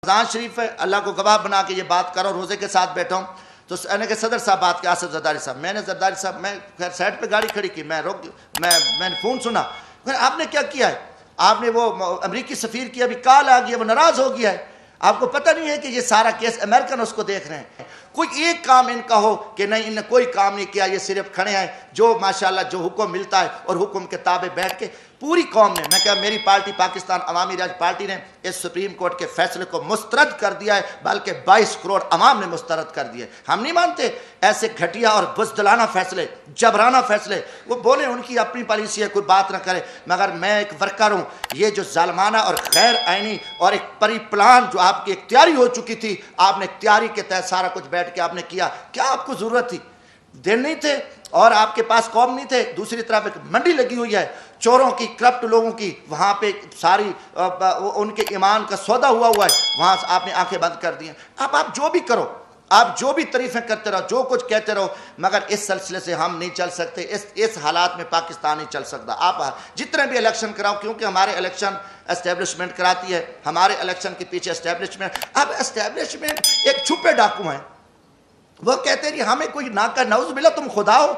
رمضان شریف ہے، اللہ کو گواہ بنا کے یہ بات کرو، روزے کے ساتھ بیٹھا ہوں تو میں نے کہا صدر صاحب بات کیا، آصف زرداری صاحب، میں نے زرداری صاحب میں خیر سائڈ پہ گاڑی کھڑی کی، میں نے فون سنا، آپ نے کیا کیا ہے، آپ نے وہ امریکی سفیر کی ابھی کال آ گیا، وہ ناراض ہو گیا ہے، آپ کو پتہ نہیں ہے کہ یہ سارا کیس امریکن اس کو دیکھ رہے ہیں، کوئی ایک کام ان کا ہو کہ نہیں ان نے کوئی کام نہیں کیا، یہ صرف کھڑے ہیں جو ماشاءاللہ جو حکم ملتا ہے اور حکم کے تابع بیٹھ کے پوری قوم نے، میں کہا میری پارٹی پاکستان عوامی راج پارٹی نے اس سپریم کورٹ کے فیصلے کو مسترد کر دیا ہے، بلکہ 22 کروڑ عوام نے مسترد کر دیا ہے، ہم نہیں مانتے ایسے گھٹیا اور بزدلانہ فیصلے، جبرانہ فیصلے، وہ بولیں ان کی اپنی پالیسی ہے، کوئی بات نہ کرے، مگر میں ایک ورکر ہوں، یہ جو ظالمانہ اور غیر آئینی اور ایک پری پلان جو آپ کی اختیاری ہو چکی تھی، آپ نے اختیاری کے تحت سارا کچھ بیٹھ کے آپ نے کیا، کیا آپ کو ضرورت تھی، دن نہیں تھے اور آپ کے پاس قوم نہیں تھے، دوسری طرف ایک منڈی لگی ہوئی ہے چوروں کی، کرپٹ لوگوں کی، وہاں پہ ساری ان کے ایمان کا سودا ہوا ہے، وہاں سے آپ نے آنکھیں بند کر دی ہیں، اب آپ جو بھی کرو، آپ جو بھی تعریفیں کرتے رہو، جو کچھ کہتے رہو، مگر اس سلسلے سے ہم نہیں چل سکتے، اس حالات میں پاکستان نہیں چل سکتا، آپ جتنے بھی الیکشن کراؤ، کیونکہ ہمارے الیکشن اسٹیبلشمنٹ کراتی ہے، ہمارے الیکشن کے پیچھے اسٹیبلشمنٹ، اب اسٹیبلشمنٹ ایک چھپے ڈاکو ہیں، وہ کہتے ہیں ہمیں کوئی ناکا نعوذ باللہ تم خدا ہو،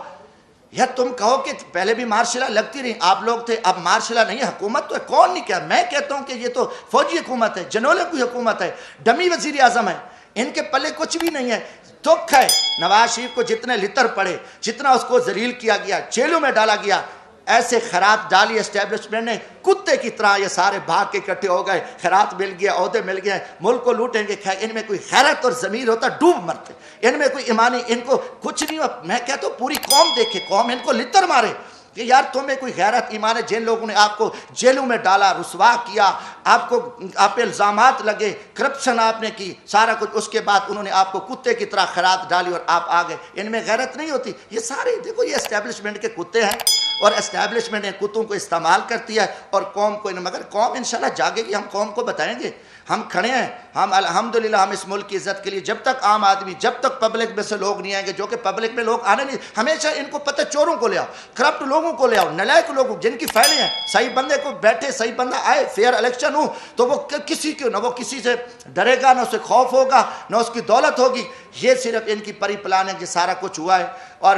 یا تم کہو کہ پہلے بھی مارشلہ لگتی رہی، آپ لوگ تھے، اب مارشلہ نہیں ہے، حکومت تو ہے، کون نہیں کیا، میں کہتا ہوں کہ یہ تو فوجی حکومت ہے، جنولے کی حکومت ہے، ڈمی وزیر اعظم ہے، ان کے پلے کچھ بھی نہیں ہے، دکھ ہے نواز شریف کو جتنے لتر پڑے، جتنا اس کو ذلیل کیا گیا، جیلوں میں ڈالا گیا، ایسے خیرات ڈالی اسٹیبلشمنٹ نے، کتے کی طرح یہ سارے بھاگ کے اکٹھے ہو گئے، خیرات مل گیا، عہدے مل گئے، ملک کو لوٹیں گے، ان میں کوئی خیرت اور ضمیر ہوتا ڈوب مرتے، ان میں کوئی ایمانی، ان کو کچھ نہیں، میں کہتا ہوں پوری قوم دیکھے، قوم ان کو لتر مارے کہ یار تمہیں کوئی غیرت ایمان ہے، جن لوگوں نے آپ کو جیلوں میں ڈالا، رسوا کیا، آپ کو آپ پہ الزامات لگے، کرپشن آپ نے کی، سارا کچھ، اس کے بعد انہوں نے آپ کو کتے کی طرح خیرات ڈالی اور آپ آ گئے، ان میں غیرت نہیں ہوتی، یہ سارے دیکھو یہ اسٹیبلشمنٹ کے کتے ہیں، اور اسٹیبلشمنٹ نے کتوں کو استعمال کرتی ہے اور قوم کو، مگر قوم انشاءاللہ جاگے گی، ہم قوم کو بتائیں گے، ہم کھڑے ہیں، ہم الحمدللہ ہم اس ملک کی عزت کے لیے، جب تک عام آدمی، جب تک پبلک میں سے لوگ نہیں آئیں گے، جو کہ پبلک میں لوگ آنے نہیں، ہمیشہ ان کو پتہ چوروں کو لے آؤ، کرپٹ لوگوں کو لے آؤ، نالائق لوگوں جن کی فائلیں ہیں، صحیح بندے کو بیٹھے، صحیح بندہ آئے، فیئر الیکشن ہو تو وہ کسی کو نہ وہ کسی سے ڈرے گا، نہ اسے خوف ہوگا، نہ اس کی دولت ہوگی، یہ صرف ان کی پری پلان ہے کہ سارا کچھ ہوا ہے، اور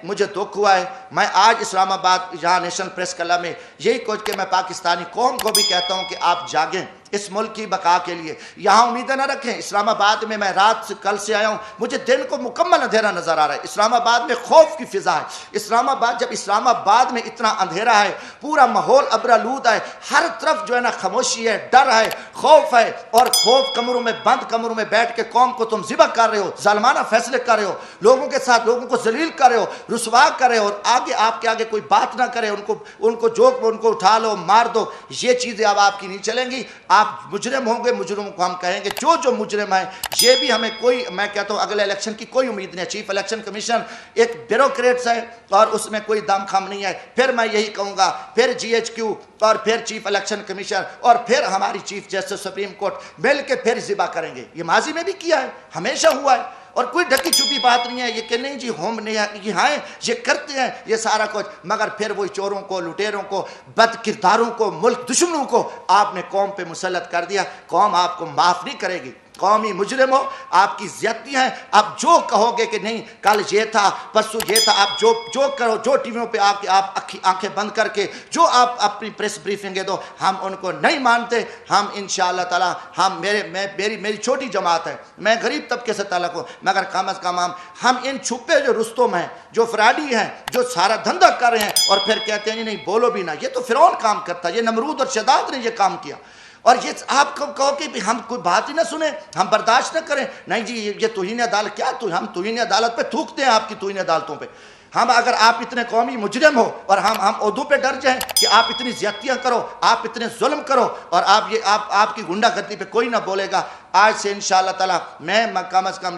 مجھے دکھ ہوا ہے، میں آج اسلام آباد یہاں نیشنل پریس کلب میں یہی کچھ کہ میں پاکستانی قوم کو بھی کہتا ہوں کہ آپ جاگیں اس ملک کی بقا کے لیے، یہاں امیدیں نہ رکھیں، اسلام آباد میں رات سے کل سے آیا ہوں، مجھے دن کو مکمل اندھیرا نظر آ رہا ہے، اسلام آباد میں خوف کی فضا ہے، اسلام آباد، جب اسلام آباد میں اتنا اندھیرا ہے، پورا ماحول ابرآلود ہے، ہر طرف جو ہے نا خاموشی ہے، ڈر ہے، خوف ہے، اور خوف کمروں میں بند کمروں میں بیٹھ کے قوم کو تم ذبح کر رہے ہو، ظالمانہ فیصلے کر رہے ہو، لوگوں کے ساتھ لوگوں کو ذلیل کر رہے ہو، رسوا کر رہے ہو، اور آگے آپ کے آگے کوئی بات نہ کرے، ان کو جوک ان کو اٹھا لو، مار دو، یہ چیزیں اب آپ کی نہیں چلیں گی، آپ مجرم ہوں گے، مجرموں کو ہم کہیں گے جو مجرم ہیں، یہ بھی ہمیں کوئی، میں کہتا ہوں اگلے الیکشن کی کوئی امید نہیں ہے، چیف الیکشن کمیشن ایک بیوروکریٹس ہے اور اس میں کوئی دم خم نہیں ہے، پھر میں یہی کہوں گا، پھر جی ایچ کیو اور پھر چیف الیکشن کمیشن اور پھر ہماری چیف جسٹس سپریم کورٹ مل کے پھر ذبح کریں گے، یہ ماضی میں بھی کیا ہے، ہمیشہ ہوا ہے، اور کوئی ڈھکی چھپی بات نہیں ہے یہ کہ نہیں جی ہم نہیں ہیں، یہ کرتے ہیں یہ سارا کچھ، مگر پھر وہی چوروں کو، لٹیروں کو، بد کرداروں کو، ملک دشمنوں کو آپ نے قوم پہ مسلط کر دیا، قوم آپ کو معاف نہیں کرے گی، قومی مجرم ہو، آپ کی زیادتی ہیں، آپ جو کہو گے کہ نہیں کل یہ تھا، پرسوں یہ تھا، آپ جو کرو، جو ٹی ویوں پہ آ کے آپ آنکھیں بند کر کے جو آپ اپنی پریس بریفنگیں دو، ہم ان کو نہیں مانتے، ہم انشاءاللہ تعالی، ہم میری چھوٹی جماعت ہے، میں غریب طبقے سے تعلق ہوں، مگر کم از کم ہم ان چھپے جو رستم ہیں، جو فراڈی ہیں، جو سارا دھندہ کر رہے ہیں اور پھر کہتے ہیں نہیں بولو بھی نہ، یہ تو فرعون کام کرتا ہے، یہ نمرود اور شداد نے یہ کام کیا، اور یہ آپ کو کہو کہ ہم کوئی بات ہی نہ سنیں، ہم برداشت نہ کریں، نہیں جی یہ توہین عدالت، کیا ہم توہین عدالت پہ تھوکتے ہیں، آپ کی توہین عدالتوں پہ، ہم اگر آپ اتنے قومی مجرم ہو اور ہم عہدوں پہ ڈر جائیں کہ آپ اتنی زیادتیاں کرو، آپ اتنے ظلم کرو، اور آپ کی غنڈہ گردی پہ کوئی نہ بولے گا، آج سے انشاءاللہ تعالی میں کم از کم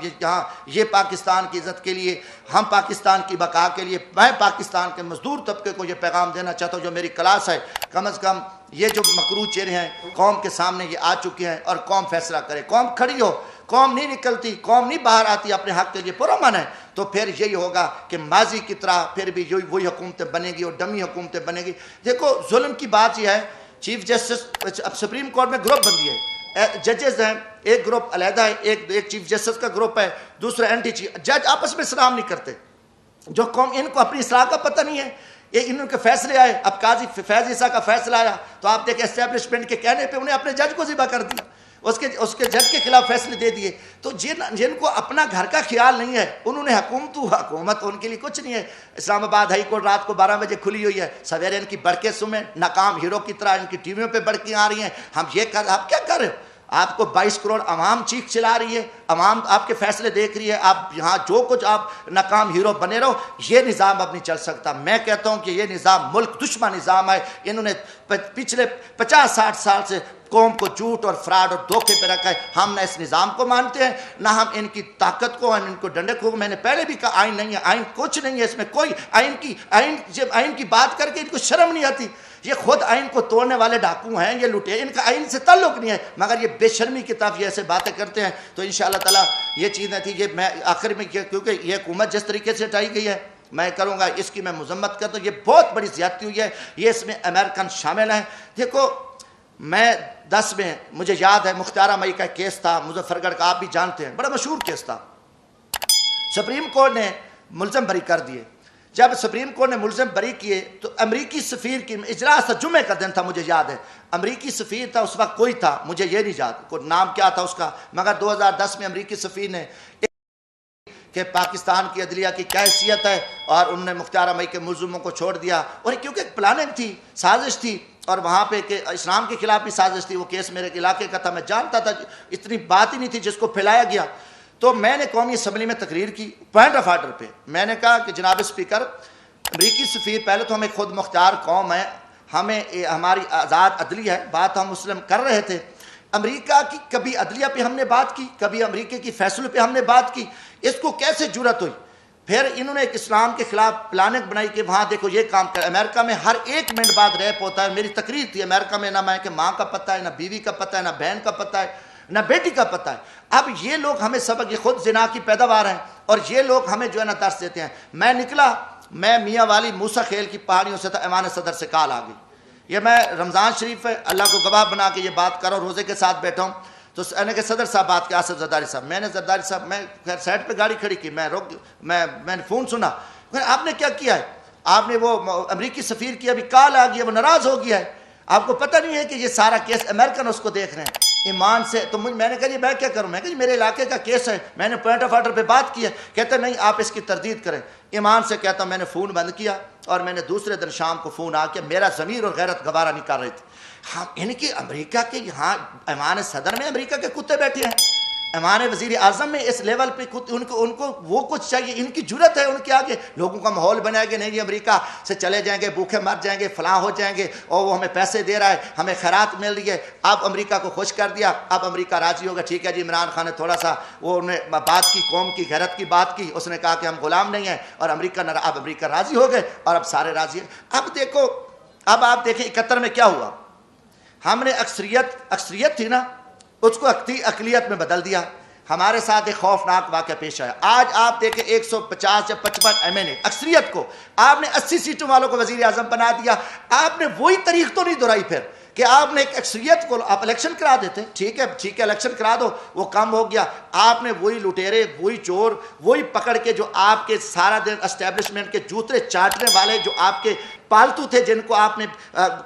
یہ پاکستان کی عزت کے لیے، ہم پاکستان کی بقا کے لیے، میں پاکستان کے مزدور طبقے کو یہ پیغام دینا چاہتا ہوں، جو میری کلاس ہے، کم از کم یہ جو مکروہ چہرے ہیں قوم کے سامنے یہ آ چکے ہیں، اور قوم فیصلہ کرے، قوم کھڑی ہو، قوم نہیں نکلتی، قوم نہیں باہر آتی اپنے حق کے لیے پرامن ہے، تو پھر یہی ہوگا کہ ماضی کی طرح پھر بھی وہی حکومتیں بنے گی اور ڈمی حکومتیں بنے گی۔ دیکھو ظلم کی بات یہ ہے، چیف جسٹس اب سپریم کورٹ میں گروپ بندی ہے، ججز ہیں، ایک گروپ علیحدہ ہے، ایک چیف جسٹس کا گروپ ہے، دوسرا اینٹی چیف جج، آپس میں سلام نہیں کرتے. جو قوم ان کو اپنی اصلاح کا پتہ نہیں ہے، یہ ان کے فیصلے آئے. اب قاضی فیض عیسیٰ کا فیصلہ آیا تو آپ دیکھیں اسٹیبلشمنٹ کے کہنے پہ انہیں اپنے جج کو ذبح کر دیا، اس کے جج کے خلاف فیصلے دے دیے. تو جن کو اپنا گھر کا خیال نہیں ہے انہوں نے حکومت ان کے لیے کچھ نہیں ہے. اسلام آباد ہائی کورٹ رات کو 12 بجے کھلی ہوئی ہے، سویرے ان کی بڑکیں سمیں ناکام ہیرو کی طرح ان کی ٹی ویوں پہ بڑکیں آ رہی ہیں. آپ کیا کر رہے ہو؟ آپ کو 22 کروڑ عوام چیخ چلا رہی ہے، عوام آپ کے فیصلے دیکھ رہی ہے، آپ یہاں جو کچھ آپ ناکام ہیرو بنے رہو. یہ نظام اب نہیں چل سکتا. میں کہتا ہوں کہ یہ نظام ملک دشمن نظام ہے. انہوں نے پچھلے 50-60 سال سے قوم کو جھوٹ اور فراڈ اور دھوکے پہ رکھا ہے. ہم نہ اس نظام کو مانتے ہیں، نہ ہم ان کی طاقت کو، ان کو ڈنڈے کو. میں نے پہلے بھی کہا آئین نہیں ہے، آئین کچھ نہیں ہے، اس میں کوئی آئین کی بات کر کے ان کو شرم نہیں آتی. یہ خود آئین کو توڑنے والے ڈاکو ہیں، یہ لٹے، ان کا آئین سے تعلق نہیں ہے، مگر یہ بے شرمی کی طرف یہ ایسے باتیں کرتے ہیں. تو انشاءاللہ تعالیٰ یہ چیزیں تھی. یہ میں آخر میں کیونکہ یہ حکومت جس طریقے سے ہٹائی گئی ہے میں کروں گا اس کی میں مذمت کرتا ہوں. یہ بہت بڑی زیادتی ہوئی ہے. یہ اس میں امریکن شامل ہیں. دیکھو میں 10 میں مجھے یاد ہے مختارہ مئی کا کیس تھا مظفر گڑھ کا، آپ بھی جانتے ہیں، بڑا مشہور کیس تھا. سپریم کورٹ نے ملزم بری کر دیے. جب سپریم کورٹ نے ملزم بری کیے تو امریکی سفیر کی اجلاس تھا، جمعے کا دن تھا مجھے یاد ہے. امریکی سفیر تھا اس وقت کوئی تھا، مجھے یہ نہیں یاد کوئی نام کیا تھا اس کا، مگر 2010 میں امریکی سفیر نے کہ پاکستان کی عدلیہ کی کیا حیثیت ہے، اور انہوں نے مختارہ مئی کے ملزموں کو چھوڑ دیا. اور کیونکہ ایک پلاننگ تھی، سازش تھی، اور وہاں پہ کہ اسلام کے خلاف بھی سازش تھی. وہ کیس میرے علاقے کا تھا، میں جانتا تھا، اتنی بات ہی نہیں تھی جس کو پھیلایا گیا. تو میں نے قومی اسمبلی میں تقریر کی پوائنٹ آف آرڈر پہ. میں نے کہا کہ جناب اسپیکر، امریکی سفیر پہلے تو ہمیں خود مختار قوم ہے، ہمیں ہماری آزاد عدلیہ ہے، بات ہم مسلم کر رہے تھے. امریکہ کی کبھی عدلیہ پہ ہم نے بات کی، کبھی امریکہ کی فیصلوں پہ ہم نے بات کی. اس کو کیسے جرأت ہوئی؟ پھر انہوں نے ایک اسلام کے خلاف پلاننگ بنائی کہ وہاں دیکھو یہ کام کر. امریکہ میں ہر 1 منٹ بعد ریپ ہوتا ہے. میری تقریر تھی امریکہ میں، نہ میں کہ ماں کا پتہ ہے، نہ بیوی کا پتہ ہے، نہ بہن کا پتہ ہے، نہ بیٹی کا پتہ ہے. اب یہ لوگ ہمیں سبق، یہ خود زنا کی پیداوار ہیں، اور یہ لوگ ہمیں جو ہے نا درس دیتے ہیں. میں نکلا، میں میاں والی موسیٰ خیل کی پہاڑیوں سے تھا، ایوان صدر سے کال آ گئی. یہ میں رمضان شریف ہے، اللہ کو گواہ بنا کے یہ بات کر رہا ہوں، روزے کے ساتھ بیٹھا ہوں. تو نے کہ صدر صاحب بات کے آصف زرداری صاحب. میں نے زرداری صاحب، میں خیر سائڈ پہ گاڑی کھڑی کی، میں نے فون سنا. آپ نے کیا کیا ہے؟ آپ نے وہ امریکی سفیر کی ابھی کال آ گئی ہے، وہ ناراض ہو گیا ہے. آپ کو پتہ نہیں ہے کہ یہ سارا کیس امریکن اس کو دیکھ رہے ہیں ایمان سے. تو میں نے کہا جی میں کیا کروں؟ میں کہا جی میرے علاقے کا کیس ہے، میں نے پوائنٹ آف آرڈر پہ بات کی ہے. کہتے نہیں آپ اس کی تردید کریں. ایمان سے کہتا ہوں میں نے فون بند کیا، اور میں نے دوسرے دن شام کو فون آ کے میرا ضمیر اور غیرت گوارہ نہیں کر رہی تھی. ہم ان کی امریکہ کے یہاں ایوان صدر میں امریکہ کے کتے بیٹھے ہیں، ایوان وزیر اعظم میں اس لیول پہ ان کو وہ کچھ چاہیے. ان کی جرت ہے ان کے آگے لوگوں کا ماحول بنائے گے نہیں جی امریکہ سے چلے جائیں گے، بھوکے مر جائیں گے، فلاں ہو جائیں گے، اور وہ ہمیں پیسے دے رہا ہے، ہمیں خیرات مل رہی ہے. اب امریکہ کو خوش کر دیا، اب امریکہ راضی ہوگا. ٹھیک ہے جی، عمران خان نے تھوڑا سا وہ انہیں بات کی، قوم کی غیرت کی بات کی، اس نے کہا کہ ہم غلام نہیں ہیں، اور اب امریکہ راضی ہو گئے، اور اب سارے راضی ہیں. اب دیکھو، اب آپ دیکھیں 71 میں کیا ہوا. ہم نے اکثریت تھی نا، اس کو اقلیت میں بدل دیا. ہمارے ساتھ ایک خوفناک واقعہ پیش آیا. آج آپ دیکھیں 150 یا 55 MNA اکثریت کو آپ نے 80 سیٹوں والوں کو وزیر اعظم بنا دیا. آپ نے وہی تاریخ تو نہیں دہرائی پھر کہ آپ نے ایک اکثریت کو آپ الیکشن کرا دیتے. ٹھیک ہے الیکشن کرا دو، وہ کم ہو گیا. آپ نے وہی لٹیرے، وہی چور، وہی پکڑ کے جو آپ کے سارا دن اسٹیبلشمنٹ کے جوترے چاٹنے والے جو آپ کے پالتو تھے، جن کو آپ نے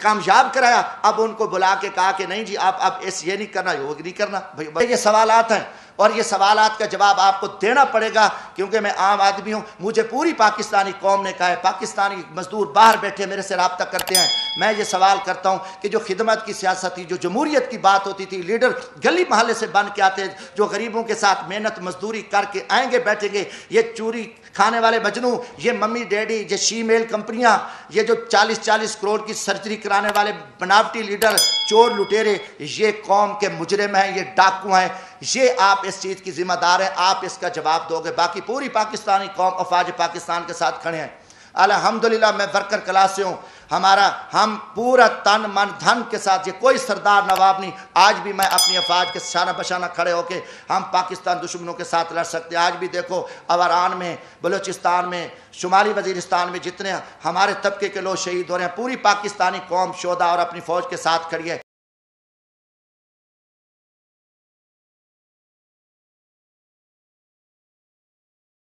کامیاب کرایا، اب ان کو بلا کے کہا کہ نہیں جی آپ اب یہ نہیں کرنا، وہ نہیں کرنا. یہ سوالات ہیں، اور یہ سوالات کا جواب آپ کو دینا پڑے گا، کیونکہ میں عام آدمی ہوں. مجھے پوری پاکستانی قوم نے کہا ہے، پاکستانی مزدور باہر بیٹھے میرے سے رابطہ کرتے ہیں. میں یہ سوال کرتا ہوں کہ جو خدمت کی سیاست تھی، جو جمہوریت کی بات ہوتی تھی، لیڈر گلی محلے سے بن کے آتے، جو غریبوں کے ساتھ محنت مزدوری کر کے آئیں گے بیٹھیں گے، یہ چوری کھانے والے مجنوں، یہ ممی ڈیڈی، یہ شی میل کمپنیاں، یہ جو 40 کروڑ کی سرجری کرانے والے بناوٹی لیڈر، چور لٹیرے، یہ قوم کے مجرم ہیں، یہ ڈاکو ہیں. یہ آپ اس چیز کی ذمہ دار ہیں، آپ اس کا جواب دو گے. باقی پوری پاکستانی قوم افواج پاکستان کے ساتھ کھڑے ہیں. الحمدللہ میں ورکر کلاس سے ہوں، ہم پورا تن من دھن کے ساتھ، یہ کوئی سردار نواب نہیں. آج بھی میں اپنی افواج کے شانہ بشانہ کھڑے ہو کے ہم پاکستان دشمنوں کے ساتھ لڑ سکتے ہیں. آج بھی دیکھو اوران میں، بلوچستان میں، شمالی وزیرستان میں جتنے ہمارے طبقے کے لوگ شہید ہو رہے ہیں، پوری پاکستانی قوم شہداء اور اپنی فوج کے ساتھ کھڑی ہے.